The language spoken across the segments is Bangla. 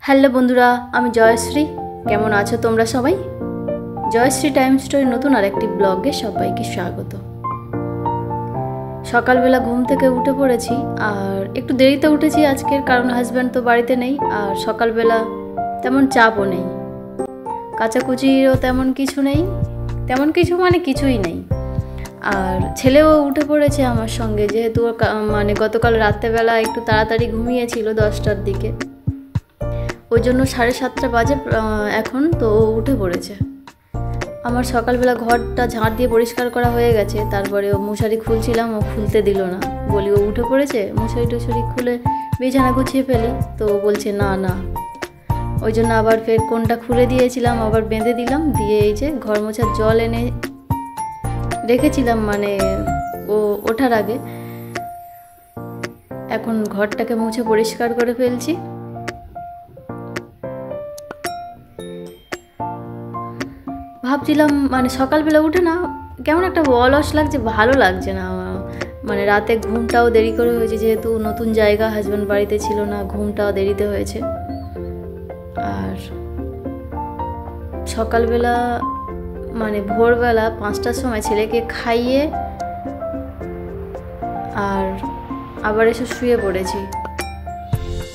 হ্যালো বন্ধুরা, আমি জয়শ্রী। কেমন আছো তোমরা সবাই? জয়শ্রী টাইম স্টোরি নতুন আরেকটি ব্লগে সবাইকে স্বাগত। সকালবেলা ঘুম থেকে উঠে পড়েছি, আর একটু দেরিতে উঠেছি আজকের, কারণ হাজব্যান্ড তো বাড়িতে নেই, আর সকালবেলা তেমন চাপও নেই, কাচাকুচিরও তেমন কিছু নেই, তেমন কিছু মানে কিছুই নেই। আর ছেলেও উঠে পড়েছে আমার সঙ্গে, যেহেতু মানে গতকাল রাত্রেবেলা একটু তাড়াতাড়ি ঘুমিয়েছিল 10টার দিকে, ওই জন্য 7:30 বাজে এখন, তো ও উঠে পড়েছে। আমার সকালবেলা ঘরটা ঝাঁট দিয়ে পরিষ্কার করা হয়ে গেছে, তারপরে ও মশারি খুলছিলাম, ও খুলতে দিল না। বলি ও উঠে পড়েছে, মশারি টশারি খুলে বিছানা গুছিয়ে ফেলি, তো বলছে না না। ওই জন্য আবার ফের কোনটা খুলে দিয়েছিলাম, আবার বেঁধে দিলাম, দিয়ে এই যে ঘর মোছার জল এনে রেখেছিলাম, মানে ও ওঠার আগে। এখন ঘরটাকে মুছে পরিষ্কার করে ফেলছি। ভাবছিলাম মানে সকালবেলা উঠে না কেমন একটা অলস লাগছে, ভালো লাগছে না। মানে রাতে ঘুমটাও দেরি করে হয়েছে, যেহেতু নতুন জায়গা, হাজব্যান্ড বাড়িতে ছিল না, ঘুমটাও দেরিতে হয়েছে। আর সকালবেলা মানে ভোরবেলা 5টার সময় ছেলেকে খাইয়ে আর আবার এসে শুয়ে পড়েছি।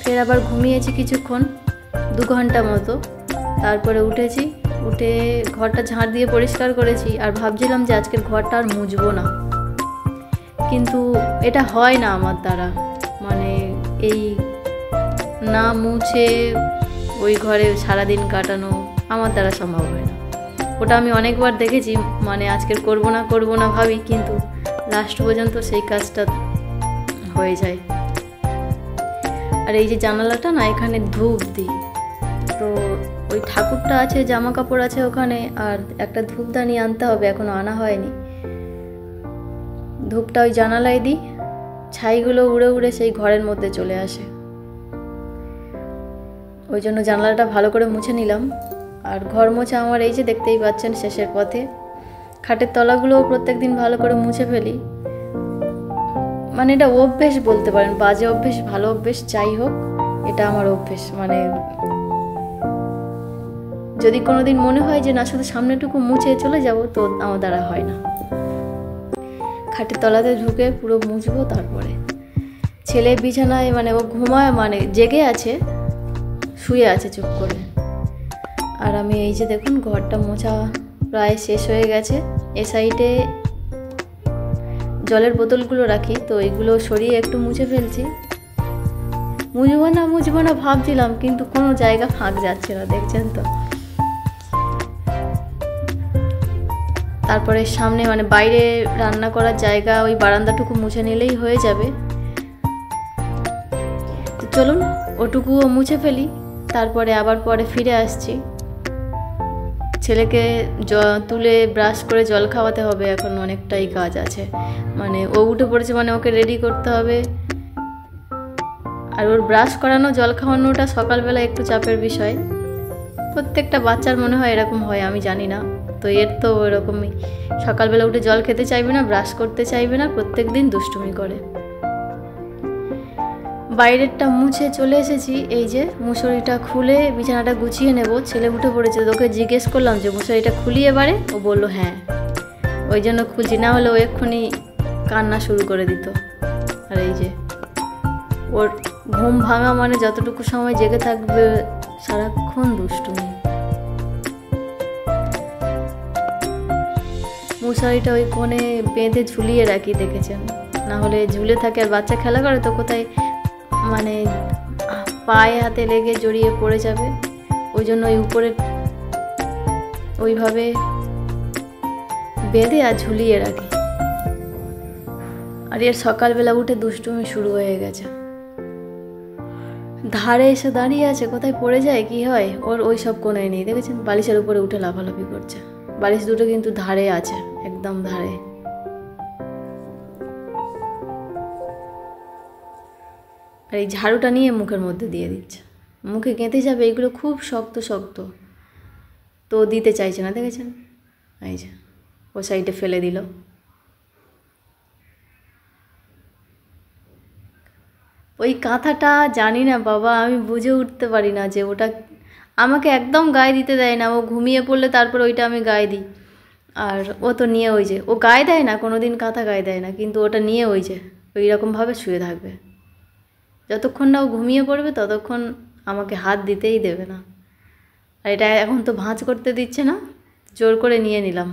ফের আবার ঘুমিয়েছি কিছুক্ষণ, 2 ঘন্টা মতো। তারপরে উঠেছি, উঠে ঘরটা ঝাঁট দিয়ে পরিষ্কার করেছি, আর ভাবছিলাম যে আজকের ঘরটা আর মুছবো না, কিন্তু এটা হয় না আমার দ্বারা। মানে এই না মুছে ওই ঘরে সারাদিন কাটানো আমার দ্বারা সম্ভব হয় না। ওটা আমি অনেকবার দেখেছি, মানে আজকের করব না ভাবি, কিন্তু লাস্ট পর্যন্ত সেই কাজটা হয়ে যায়। আর এই যে জানালাটা না, এখানে ধূপ দিই, তো ওই ঠাকুরটা আছে, জামা কাপড় আছে ওখানে, আর একটা ধূপদানি আনতে হবে, এখনো আনা হয়নি। ধূপটা ওই জানালায় দিই, ছাইগুলো উড়ে উড়ে সেই ঘরের মধ্যে চলে আসে। ওই জন্য জানালাটা ভালো করে মুছে নিলাম। আর ঘর মোছা আমার এই যে দেখতেই পাচ্ছেন শেষের পথে। খাটের তলাগুলোও প্রত্যেকদিন ভালো করে মুছে ফেলি। মানে এটা অভ্যেস বলতে পারেন, বাজে অভ্যেস ভালো অভ্যেস যাই হোক, এটা আমার অভ্যেস। মানে যদি কোনোদিন মনে হয় যে না শুধু সামনেটুকু মুছে চলে যাব, তো আমার দ্বারা হয় না। খাটের তলাতে ঢুকে পুরো মুছবো। তারপরে ছেলে বিছানায়, মানে ও ঘুমায়, মানে জেগে আছে, শুয়ে আছে চুপ করে। আর আমি এই যে দেখুন ঘরটা মোছা প্রায় শেষ হয়ে গেছে। এ সাইডে জলের বোতলগুলো রাখি, তো এইগুলো সরিয়ে একটু মুছে ফেলছি। মুছবো না ভাবছিলাম, কিন্তু কোনো জায়গা ফাঁক যাচ্ছে না, দেখছেন তো। তারপরে সামনে মানে বাইরে রান্না করার জায়গা, ওই বারান্দাটুকু মুছে নিলেই হয়ে যাবে। তো চলুন ওটুকুও মুছে ফেলি, তারপরে আবার পরে ফিরে আসছি। ছেলেকে তুলে ব্রাশ করে জল খাওয়াতে হবে, এখন অনেকটাই কাজ আছে। মানে ও উঠে পড়েছে, মানে ওকে রেডি করতে হবে। আর ওর ব্রাশ করানো, জল খাওয়ানোটা সকালবেলা একটু চাপের বিষয়। প্রত্যেকটা বাচ্চার মনে হয় এরকম হয়, আমি জানি না। তো এর তো এরকমই, সকালবেলা উঠে জল খেতে চাইবে না, ব্রাশ করতে চাইবে না, প্রত্যেক দিন দুষ্টুমি করে। বাইরেরটা মুছে চলে এসেছি। এই যে মুসুরিটা খুলে বিছানাটা গুছিয়ে নেব। ছেলে উঠে পড়েছে, তোকে জিজ্ঞেস করলাম যে মুসুরিটা খুলি এবারে, ও বললো হ্যাঁ। ওই জন্য খুলছি, না হলে ও এক্ষুনি কান্না শুরু করে দিত। আর এই যে ওর ঘুম ভাঙা মানে যতটুকু সময় জেগে থাকবে সারাক্ষণ দুষ্টুমি। মশারিটা ওই কোণে বেঁধে ঝুলিয়ে রাখি, দেখেছেন? না হলে ঝুলে থাকে, আর বাচ্চা খেলা করে তো কোথায় মানে পায়ে হাতে লেগে জড়িয়ে পড়ে যাবে। ওই জন্য ওই উপরে ওইভাবে বেঁধে আর ঝুলিয়ে রাখি। আর এর সকালবেলা উঠে দুষ্টুমি শুরু হয়ে গেছে। ধারে এসে দাঁড়িয়ে আছে, কোথায় পড়ে যায় কি হয়, ওর ওই সব কোণে নেই, দেখেছেন? বালিশের উপরে উঠে লাফালাফি করছে। বালিশ দুটো কিন্তু ধারে আছে, একদম ধারে। আর এই ঝাড়ুটা নিয়ে মুখের মধ্যে দিয়ে দিচ্ছে, মুখে গেঁথে যাবে। এগুলো খুব শক্ত শক্ত, তো দিতে চাইছে না, দেখেছেন? এই যে ও সাইডে ফেলে দিল। ওই কাঁথাটা জানি না বাবা, আমি বুঝে উঠতে পারি না যে ওটা আমাকে একদম গায়ে দিতে দেয় না। ও ঘুমিয়ে পড়লে তারপর ওইটা আমি গায়ে দিই। আর ও তো নিয়ে ওই যে ও গায়ে দেয় না, কোনো দিন কাঁথা গায়ে দেয় না, কিন্তু ওটা নিয়ে ওই যে ওই রকমভাবে শুয়ে থাকবে। যতক্ষণ না ও ঘুমিয়ে পড়বে ততক্ষণ আমাকে হাত দিতেই দেবে না। আর এটা এখন তো ভাঁজ করতে দিচ্ছে না, জোর করে নিয়ে নিলাম।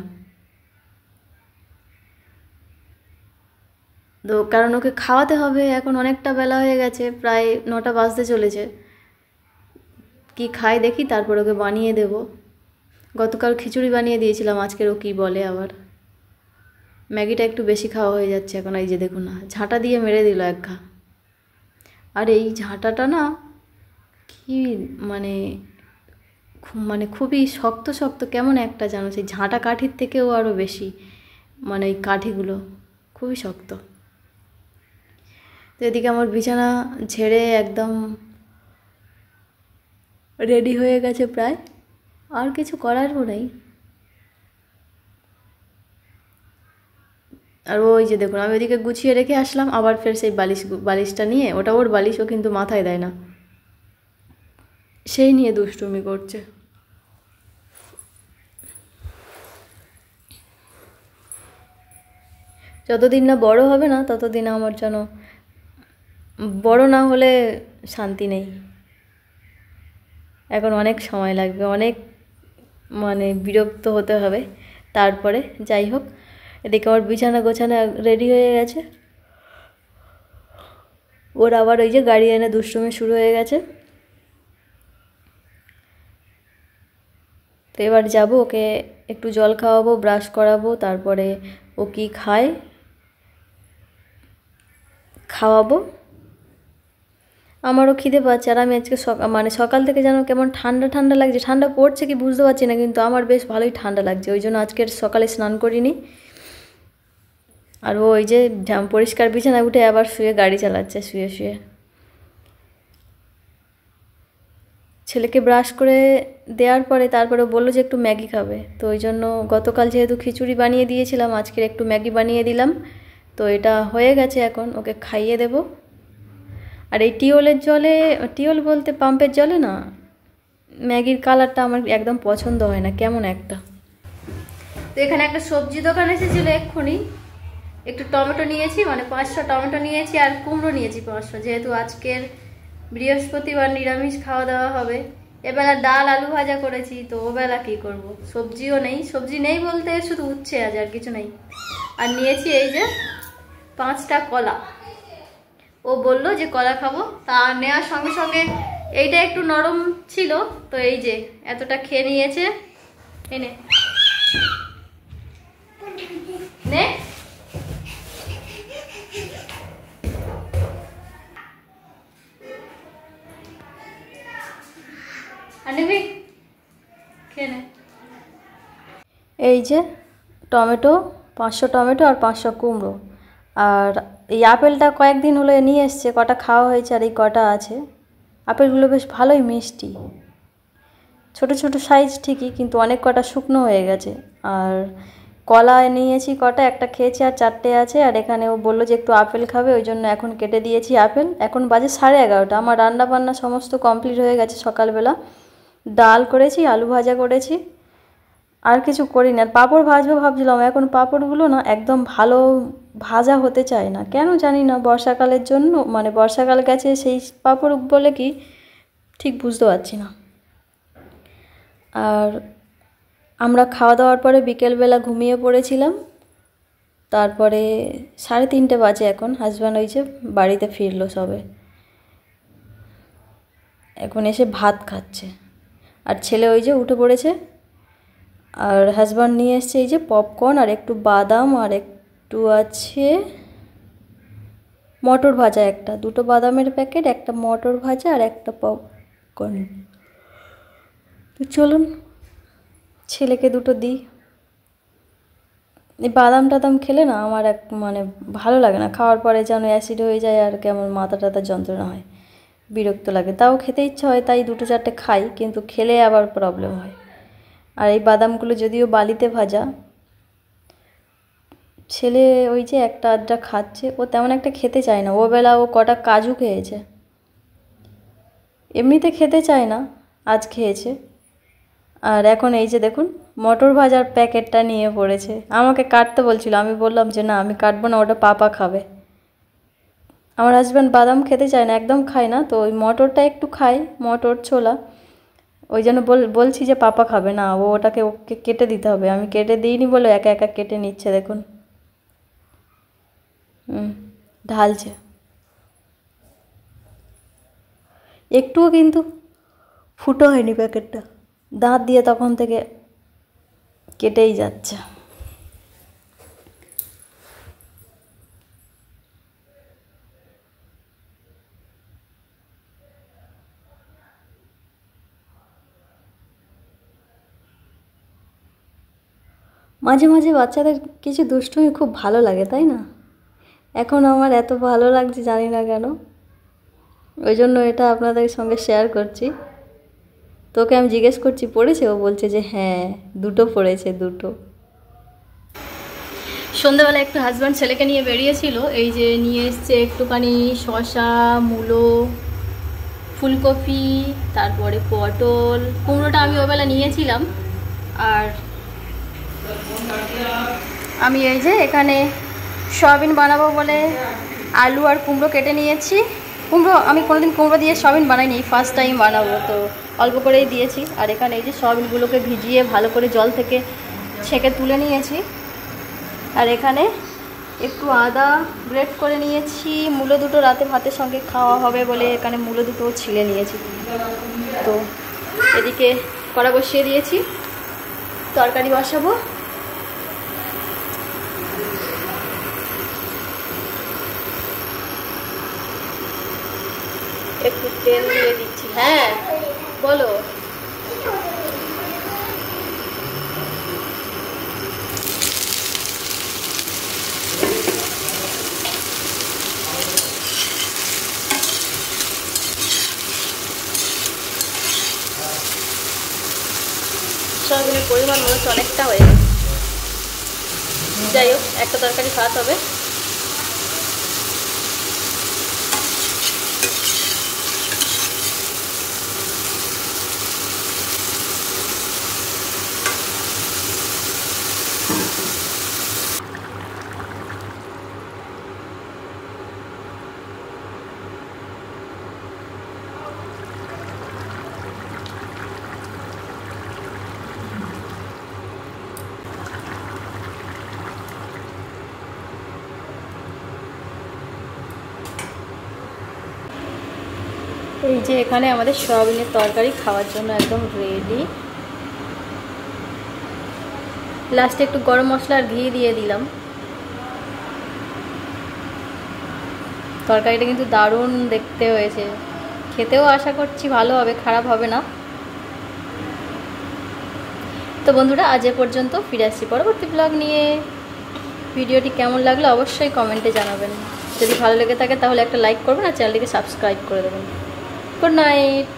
তো কারণ ওকে খাওয়াতে হবে, এখন অনেকটা বেলা হয়ে গেছে, প্রায় 9টা বাজতে চলেছে। কি খাই দেখি, তারপর ওকে বানিয়ে দেব। গতকাল খিচুড়ি বানিয়ে দিয়েছিলাম, আজকের ও কী বলে আবার। ম্যাগিটা একটু বেশি খাওয়া হয়ে যাচ্ছে এখন। এই যে দেখুন না, ঝাঁটা দিয়ে মেরে দিল এক ঘা। আর এই ঝাঁটাটা না কি মানে মানে খুবই শক্ত শক্ত কেমন একটা, জানো সেই ঝাঁটা কাঠির থেকেও আরও বেশি, মানে এই কাঠিগুলো খুবই শক্ত। তো এদিকে আমার বিছানা ঝেড়ে একদম রেডি হয়ে গেছে প্রায়, আর কিছু করারও নেই। আর ওই যে দেখুন, আমি ওইদিকে গুছিয়ে রেখে আসলাম, আবার ফের সেই বালিশটা নিয়ে, ওটা ওর বালিশ, ও কিন্তু মাথায় দেয় না, সেই নিয়ে দুষ্টুমি করছে। যতদিন না বড় হবে না ততদিন আমার যেন, বড় না হলে শান্তি নেই। এখন অনেক সময় লাগবে, অনেক মানে বিরক্ত হতে হবে তারপরে। যাই হোক, এদিকে আমার বিছানা গোছানো রেডি হয়ে গেছে। ওর আবার ওই যে গাড়ি এনে দুষ্টুমি শুরু হয়ে গেছে। তো এবার যাবো, ওকে একটু জল খাওয়াবো, ব্রাশ করাবো, তারপরে ও কি খায় খাওয়াবো। আমারও খিদে পাচ্ছে, আর আমি আজকে মানে সকাল থেকে যেন কেমন ঠান্ডা ঠান্ডা লাগছে। ঠান্ডা পড়ছে কি বুঝতে পারছি না, কিন্তু আমার বেশ ভালোই ঠান্ডা লাগছে, ওই জন্য আজকের সকালে স্নান করিনি। আর ও ওই যে পরিষ্কার বিছানায় উঠে আবার শুয়ে গাড়ি চালাচ্ছে শুয়ে শুয়ে। ছেলেকে ব্রাশ করে দেওয়ার পরে তারপরে বললো যে একটু ম্যাগি খাবে, তো ওই জন্য গতকাল যেহেতু খিচুড়ি বানিয়ে দিয়েছিলাম, আজকের একটু ম্যাগি বানিয়ে দিলাম। তো এটা হয়ে গেছে, এখন ওকে খাইয়ে দেব। আর এই টিওলের জলে, টিওল বলতে পাম্পের জলে না, ম্যাগির কালারটা আমার একদম পছন্দ হয় না, কেমন একটা। তো এখানে একটা সবজি দোকান এসেছিলো এক্ষুনি, একটু টমেটো নিয়েছি, মানে 500 টমেটো নিয়েছি, আর কুমড়ো নিয়েছি 500, যেহেতু আজকের বৃহস্পতিবার নিরামিষ খাওয়া দাওয়া হবে। এবেলা ডাল আলু ভাজা করেছি, তো ওবেলা কী করব, সবজিও নেই। সবজি নেই বলতে শুধু উচ্ছে আছে, আর কিছু নেই। আর নিয়েছি এই যে 5টা কলা। ও বললো যে কলা খাবো, তা নেওয়ার সঙ্গে সঙ্গে এইটা একটু নরম ছিল, তো এই যে এতটা খেয়ে নিয়েছে। এনে নে, আনিবি খেয়ে নে। এই যে টমেটো, 500 টমেটো আর 500 কুমড়ো। আর এই আপেলটা কয়েকদিন হলো নিয়ে এসছে, কটা খাওয়া হয়েছে, আর এই কটা আছে। আপেলগুলো বেশ ভালোই মিষ্টি, ছোট ছোট সাইজ ঠিকই, কিন্তু অনেক কটা শুকনো হয়ে গেছে। আর কলা নিয়েছি কটা, একটা খেয়েছি আর 4টে আছে। আর এখানে ও বললো যে একটু আপেল খাবে, ওই জন্য এখন কেটে দিয়েছি আপেল। এখন বাজে 11:30, আমার রান্না বান্না সমস্ত কমপ্লিট হয়ে গেছে। সকালবেলা ডাল করেছি, আলু ভাজা করেছি, আর কিছু করি না। পাঁপড় ভাজবো ভাবছিলাম, এখন পাঁপড়গুলো না একদম ভালো ভাজা হতে চায় না, কেন জানি না। বর্ষাকালের জন্য, মানে বর্ষাকাল গেছে সেই পাঁপড় বলে কি ঠিক বুঝতে পারছি না। আর আমরা খাওয়া দাওয়ার পরে বিকেলবেলা ঘুমিয়ে পড়েছিলাম। তারপরে 3:30 বাজে এখন, হাজব্যান্ড ওই যে বাড়িতে ফিরলো সবে, এখন এসে ভাত খাচ্ছে। আর ছেলে ওই যে উঠে পড়েছে। আর হাজব্যান্ড নিয়ে এসছে এই যে পপকর্ন, আর একটু বাদাম, আর একটু আছে মটর ভাজা, একটা 2টো বাদামের প্যাকেট, একটা মটর ভাজা, আর একটা পপকর্ন। তো চলুন ছেলেকে দুটো দিই। এই বাদাম টাদাম খেলে না আমার মানে ভালো লাগে না, খাওয়ার পরে যেন অ্যাসিড হয়ে যায়, আর কেমন মাথা টাথা যন্ত্রণা হয়, বিরক্ত লাগে। তাও খেতে ইচ্ছা হয়, তাই 2-4টে খাই, কিন্তু খেলে আবার প্রবলেম হয়। আর এই বাদামগুলো যদিও বালিতে ভাজা, ছেলে ওই যে একটা আধটা খাচ্ছে, ও তেমন একটা খেতে চায় না। ও বেলা ও কটা কাজু খেয়েছে, এমনিতে খেতে চায় না, আজ খেয়েছে। আর এখন এই যে দেখুন মটর ভাজার প্যাকেটটা নিয়ে পড়েছে, আমাকে কাটতে বলছিল, আমি বললাম যে না আমি কাটবো না, ওটা পাপা খাবে। আমার হাজব্যান্ড বাদাম খেতে চায় না, একদম খায় না, তো ওই মটরটা একটু খায়, মটর ছোলা, ওই জন্য বলছি যে পাপা খাবে না, ওটাকে ওকে কেটে দিতে হবে। আমি কেটে দিইনি বলে একা একা কেটে নিচ্ছে দেখুন। ঢালছে, একটুও কিন্তু ফুটো হয়নি প্যাকেটটা, দাঁত দিয়ে তখন থেকে কেটেই যাচ্ছে। মাঝে মাঝে বাচ্চাদের কিছু দুষ্টুমি খুব ভালো লাগে, তাই না? এখন আমার এত ভালো লাগছে জানি না কেন, ওই জন্য এটা আপনাদের সঙ্গে শেয়ার করছি। তোকে আমি জিজ্ঞেস করছি পড়েছে, ও বলছে যে হ্যাঁ দুটো পড়েছে, দুটো। সন্ধ্যাবেলা একটু হাজব্যান্ড ছেলেকে নিয়ে বেরিয়েছিল, এই যে নিয়ে এসছে একটুখানি শসা, মূলো, ফুলকপি, তারপরে পটল, কুমড়োটা আমি ওবেলা নিয়েছিলাম। আর আমি এই যে এখানে সয়াবিন বানাবো বলে আলু আর কুমড়ো কেটে নিয়েছি। কুমড়ো আমি কোনোদিন কুমড়ো দিয়ে সয়াবিন বানাইনি, ফার্স্ট টাইম বানাবো, তো অল্প করেই দিয়েছি। আর এখানে এই যে সয়াবিনগুলোকে ভিজিয়ে ভালো করে জল থেকে ছেঁকে তুলে নিয়েছি। আর এখানে একটু আদা গ্রেট করে নিয়েছি, মূলো দুটো রাতে ভাতের সঙ্গে খাওয়া হবে বলে এখানে মূলো দুটো ছিলে নিয়েছি। তো এদিকে কড়া বসিয়ে দিয়েছি, তরকারি বসাবো। একটু তেল দিয়ে দিচ্ছি। হ্যাঁ বলো। সয়াবিনের পরিমাণ মনে হচ্ছে অনেকটা হয়ে গেছে। যাই হোক, একটা তরকারি ভাত হবে। এই যে এখানে আমাদের সয়াবিনের তরকারি খাওয়ার জন্য একদম রেডি। লাস্টে একটু গরম মশলা আর ঘি দিয়ে দিলাম। তরকারিটা কিন্তু দারুণ দেখতে হয়েছে, খেতেও আশা করছি ভালো হবে, খারাপ হবে না। তো বন্ধুরা আজ এ পর্যন্ত, ফিরে আসছি পরবর্তী ব্লগ নিয়ে। ভিডিওটি কেমন লাগলো অবশ্যই কমেন্টে জানাবেন। যদি ভালো লেগে থাকে তাহলে একটা লাইক করবেন আর চ্যানেলটিকে সাবস্ক্রাইব করে দেবেন। Good night.